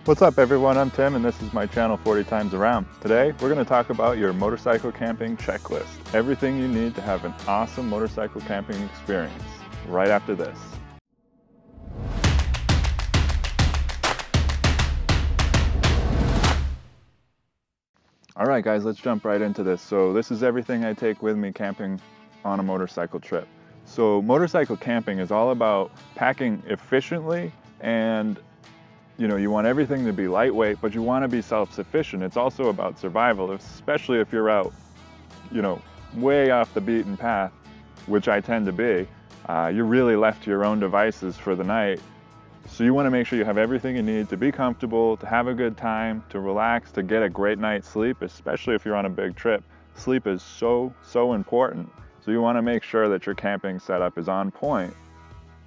What's up everyone, I'm Tim and this is my channel 40 Times Around. Today we're going to talk about your motorcycle camping checklist. Everything you need to have an awesome motorcycle camping experience. Right after this. Alright guys, let's jump right into this. So this is everything I take with me camping on a motorcycle trip. So motorcycle camping is all about packing efficiently, and you want everything to be lightweight, but you want to be self-sufficient. It's also about survival, especially if you're out, way off the beaten path, which I tend to be. You're really left to your own devices for the night. So you want to make sure you have everything you need to be comfortable, to have a good time, to relax, to get a great night's sleep, especially if you're on a big trip. Sleep is so important. So you want to make sure that your camping setup is on point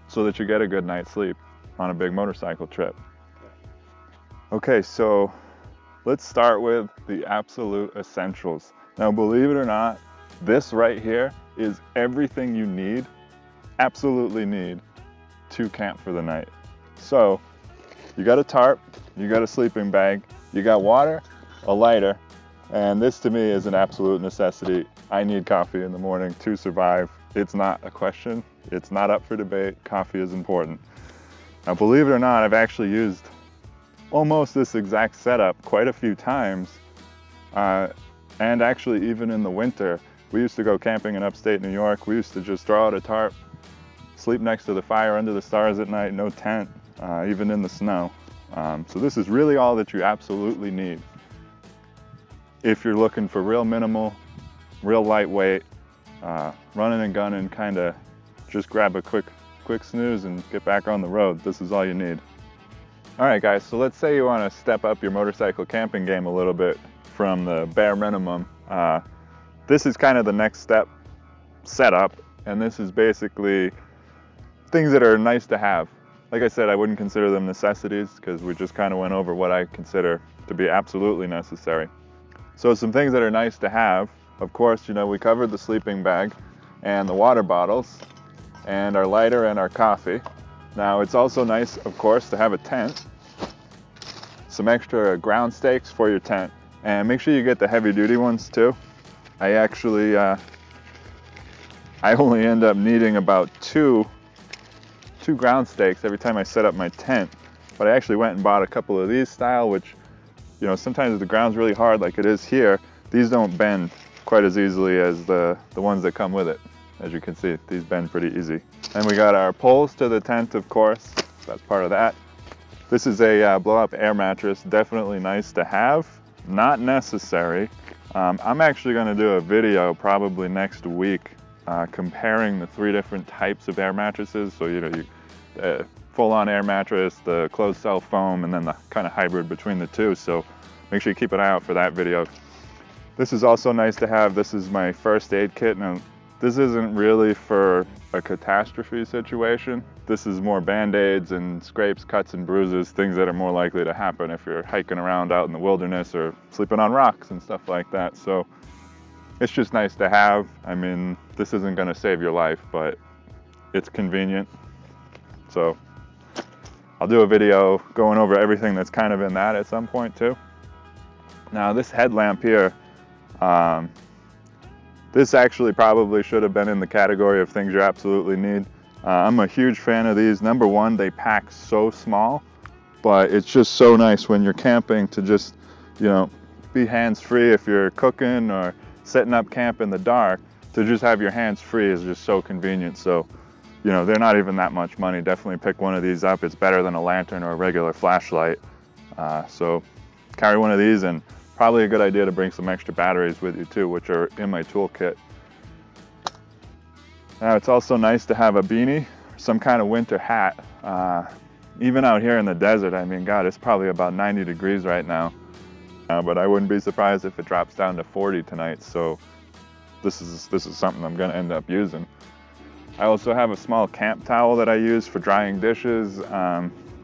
so that you get a good night's sleep on a big motorcycle trip. Okay, so let's start with the absolute essentials. Now, believe it or not, this right here is everything you need, absolutely need, to camp for the night. So, you got a tarp, you got a sleeping bag, you got water, a lighter, and this to me is an absolute necessity. I need coffee in the morning to survive. It's not a question, it's not up for debate. Coffee is important. Now, believe it or not, I've actually used almost this exact setup quite a few times, and actually even in the winter. We used to go camping in upstate New York. We used to just throw out a tarp, sleep next to the fire under the stars at night, no tent, even in the snow. So this is really all that you absolutely need if you're looking for real minimal, real lightweight, running and gunning, kind of just grab a quick snooze and get back on the road. This is all you need. Alright guys, so let's say you want to step up your motorcycle camping game a little bit from the bare minimum. This is kind of the next step setup, and this is basically things that are nice to have. Like I said, I wouldn't consider them necessities because we just kind of went over what I consider to be absolutely necessary. So some things that are nice to have, of course, we covered the sleeping bag and the water bottles and our lighter and our coffee. Now it's also nice, of course, to have a tent, some extra ground stakes for your tent, and make sure you get the heavy duty ones too. I actually, I only end up needing about two ground stakes every time I set up my tent, but I actually went and bought a couple of these style, which, sometimes if the ground's really hard like it is here, these don't bend quite as easily as the ones that come with it. As you can see, these bend pretty easy. And we got our poles to the tent, of course. That's part of that. This is a blow-up air mattress. Definitely nice to have. Not necessary. I'm actually going to do a video probably next week comparing the 3 different types of air mattresses. So, full-on air mattress, the closed cell foam, and then the kind of hybrid between the two. So make sure you keep an eye out for that video. This is also nice to have. This is my first aid kit. Now, this isn't really for a catastrophe situation. This is more band-aids and scrapes, cuts, and bruises, things that are more likely to happen if you're hiking around out in the wilderness or sleeping on rocks and stuff like that. So it's just nice to have. I mean, this isn't gonna save your life, but it's convenient. So I'll do a video going over everything that's kind of in that at some point too. Now this headlamp here, this actually probably should have been in the category of things you absolutely need. I'm a huge fan of these. Number one, they pack so small, but it's just so nice when you're camping to just, be hands-free if you're cooking or setting up camp in the dark. To just have your hands free is just so convenient. So, they're not even that much money. Definitely pick one of these up. It's better than a lantern or a regular flashlight. So carry one of these, and probably a good idea to bring some extra batteries with you too, which are in my toolkit. Now it's also nice to have a beanie, some kind of winter hat. Even out here in the desert, I mean, God, it's probably about 90 degrees right now. But I wouldn't be surprised if it drops down to 40 tonight. So this is something I'm gonna end up using. I also have a small camp towel that I use for drying dishes.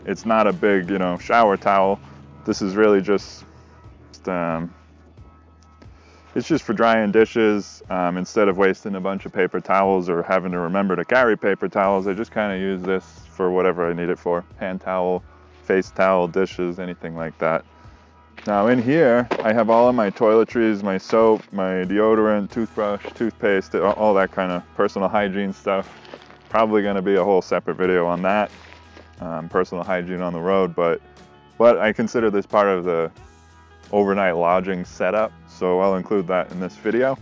It's not a big, shower towel. This is really just it's just for drying dishes. Instead of wasting a bunch of paper towels or having to remember to carry paper towels, I just kind of use this for whatever I need it for. Hand towel, face towel, dishes, anything like that. Now in here, I have all of my toiletries, my soap, my deodorant, toothbrush, toothpaste, all that kind of personal hygiene stuff. Probably going to be a whole separate video on that, personal hygiene on the road, but I consider this part of the overnight lodging setup, so I'll include that in this video.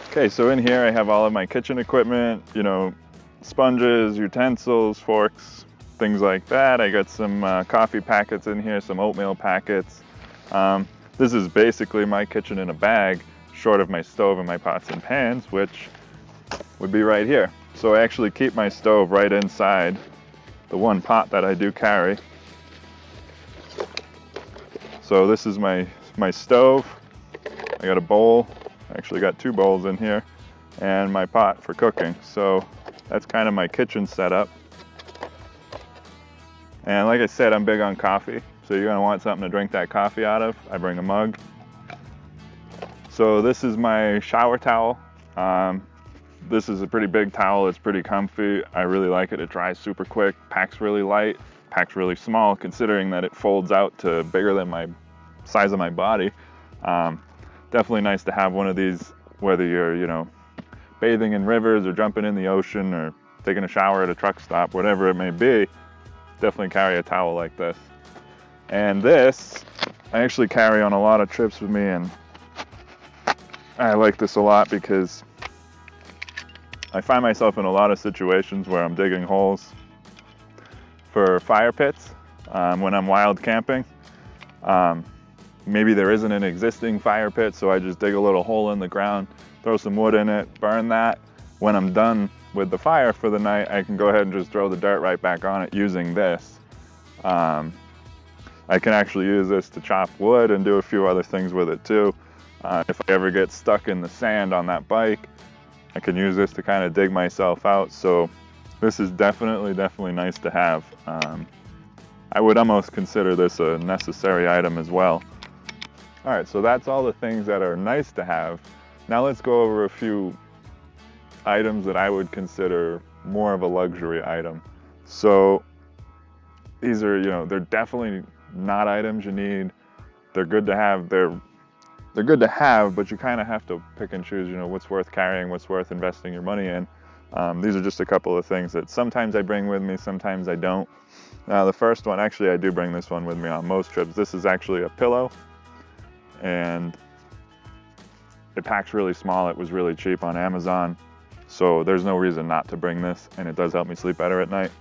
Okay, so in here I have all of my kitchen equipment, you know, sponges, utensils, forks, things like that. I got some coffee packets in here, some oatmeal packets. This is basically my kitchen in a bag, short of my stove and my pots and pans, which would be right here. So I actually keep my stove right inside the one pot that I do carry. So this is my stove. I got a bowl, I actually got 2 bowls in here, and my pot for cooking. So that's kind of my kitchen setup. And like I said, I'm big on coffee. So you're gonna want something to drink that coffee out of. I bring a mug. So this is my shower towel. This is a pretty big towel. It's pretty comfy. I really like it. It dries super quick, packs really light, packs really small, considering that it folds out to bigger than my size of my body. Definitely nice to have one of these, whether you're, you know, bathing in rivers or jumping in the ocean or taking a shower at a truck stop, whatever it may be. Definitely carry a towel like this. And this, I actually carry on a lot of trips with me, and I like this a lot because I find myself in a lot of situations where I'm digging holes for fire pits when I'm wild camping. Maybe there isn't an existing fire pit, so I just dig a little hole in the ground, throw some wood in it, burn that. When I'm done with the fire for the night, I can go ahead and just throw the dirt right back on it using this. I can actually use this to chop wood and do a few other things with it too. If I ever get stuck in the sand on that bike, I can use this to kind of dig myself out. So this is definitely nice to have. I would almost consider this a necessary item as well. All right, so that's all the things that are nice to have. Now let's go over a few items that I would consider more of a luxury item. So these are, you know, they're definitely not items you need. They're good to have. They're good to have, but you kind of have to pick and choose, you know, what's worth carrying, what's worth investing your money in. These are just a couple of things that sometimes I bring with me, sometimes I don't. The first one, actually I do bring this one with me on most trips. This is actually a pillow, and it packs really small. It was really cheap on Amazon, so there's no reason not to bring this, and it does help me sleep better at night.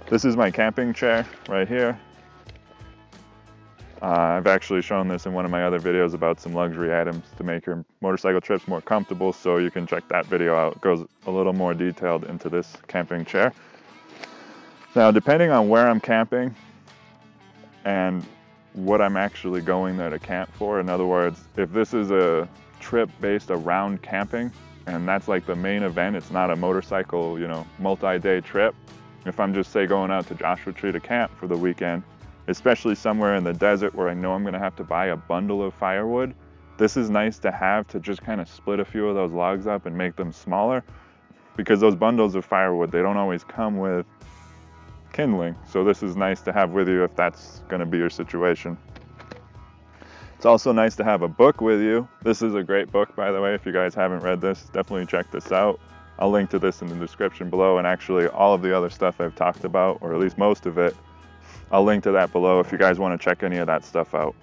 This is my camping chair right here. I've actually shown this in one of my other videos about some luxury items to make your motorcycle trips more comfortable, so you can check that video out. It goes a little more detailed into this camping chair. Now, depending on where I'm camping and what I'm actually going there to camp for, in other words, if this is a trip based around camping and that's like the main event, it's not a motorcycle, you know, multi-day trip. If I'm just, say, going out to Joshua Tree to camp for the weekend, especially somewhere in the desert where I know I'm gonna have to buy a bundle of firewood, this is nice to have to just kind of split a few of those logs up and make them smaller, because those bundles of firewood, they don't always come with kindling. So this is nice to have with you if that's gonna be your situation. It's also nice to have a book with you. This is a great book, by the way. If you guys haven't read this, definitely check this out. I'll link to this in the description below, and actually all of the other stuff I've talked about, or at least most of it, I'll link to that below if you guys want to check any of that stuff out.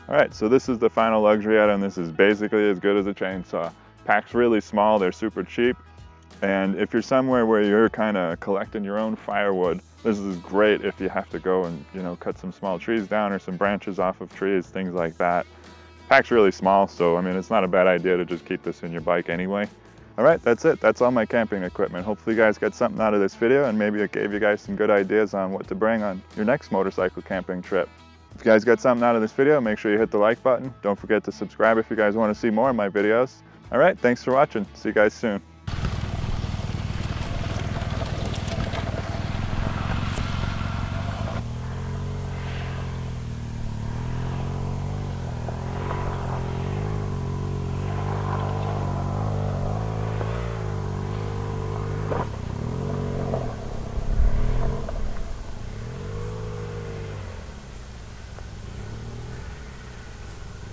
All right, so this is the final luxury item. This is basically as good as a chainsaw. Packs really small, they're super cheap. And if you're somewhere where you're kind of collecting your own firewood, this is great if you have to go and, you know, cut some small trees down or some branches off of trees, things like that. Pack's really small, so I mean, it's not a bad idea to just keep this in your bike anyway. All right, that's it. That's all my camping equipment. Hopefully you guys got something out of this video, and maybe it gave you guys some good ideas on what to bring on your next motorcycle camping trip. If you guys got something out of this video, make sure you hit the like button. Don't forget to subscribe if you guys want to see more of my videos. All right, thanks for watching. See you guys soon.